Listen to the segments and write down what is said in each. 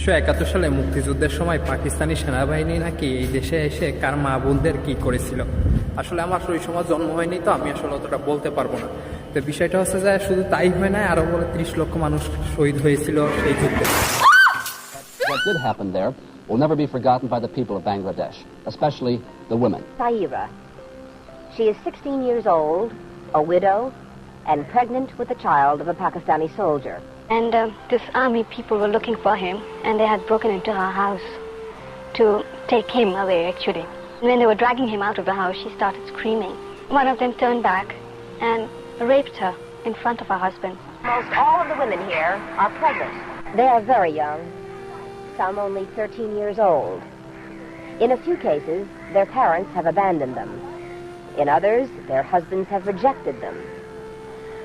1971 সালে মুক্তিযুদ্ধের সময় পাকিস্তানি সেনাবাহিনী নাকি এই দেশে এসে কার মা বোনদের কি করেছিল। আসলে আমার ওই সময় জন্ম হয়নি, তো আমি আসলে অতটা বলতে পারবো না। তো বিষয়টা হচ্ছে যে শুধু তাই হয় না, আরো বলে 30 লক্ষ মানুষ শহীদ হয়েছিল সেই যুদ্ধে। What did happen there will never be forgotten by the people of Bangladesh, especially the women. Saira. She is 16 years old, a widow, and pregnant with the child of a Pakistani soldier. And this army people were looking for him, and they had broken into her house to take him away, actually. When they were dragging him out of the house, she started screaming. One of them turned back and raped her in front of her husband. Most all of the women here are pregnant. They are very young, some only 13 years old. In a few cases, their parents have abandoned them. In others, their husbands have rejected them.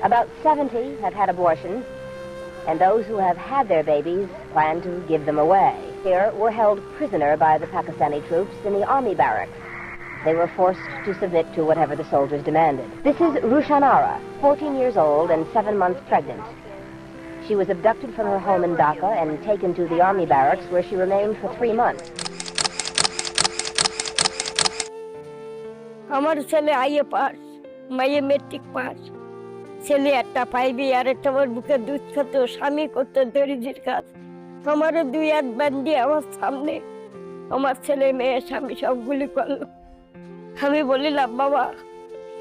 About 70 have had abortions, and those who have had their babies plan to give them away. Here were held prisoner by the Pakistani troops in the army barracks. They were forced to submit to whatever the soldiers demanded. This is Rushanara, 14 years old and 7 months pregnant. She was abducted from her home in Dhaka and taken to the army barracks, where she remained for 3 months. আমার ছেলে IA pass, মাইয়ে matric pass. ছেলে একটা পাইবি, আর একটা আমার বুকে দুধ খেত, স্বামী করতো দরিদ্রের কাজ। আমারও 2 হাত বান্ধি আমার সামনে আমার ছেলে মেয়ে স্বামী সব গুলি করলো। আমি বলিলাম, বাবা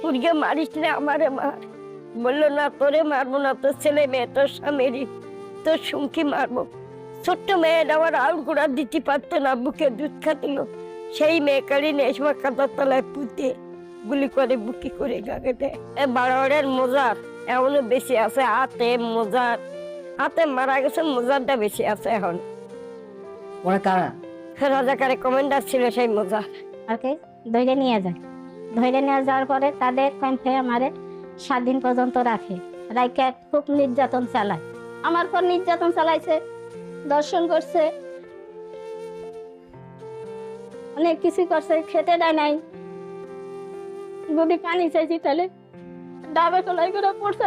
তোরকে মারিস না, আমারে মার। বললো, না তোরে মারবো না, তোর ছেলে মেয়ে তোর স্বামীরই, তোর সুমকি মারবো। ছোট্ট মেয়েটা আমার আউল গোড়া দিতে পারতো না, বুকে দুধ খাতল। সেই মেয়েকারই নেশমা কাদার তলায় পুঁতে গুলি করে বুকি করে গাগে দেয়। বারোয়ারের মোজার এমনও বেশি আছে, হাতে মোজার, হাতে মারা গেছে, মোজারটা বেশি আছে এখন। ওরা কারা? রাজাকারে কমান্ডার ছিল সেই মোজার। ওকে ধরে নিয়ে যায়। ধরে নিয়ে যাওয়ার পরে তাদের ক্যাম্পে আমারে 7 দিন পর্যন্ত রাখে। রাইকে খুব নির্যাতন চালায়, আমার পর নির্যাতন চালাইছে, দর্শন করছে, অনেক কিছু করছে। খেতে দেয় নাই, যদি পানি চাইছি তাহলে ডাবে কলাই করে পড়ছে।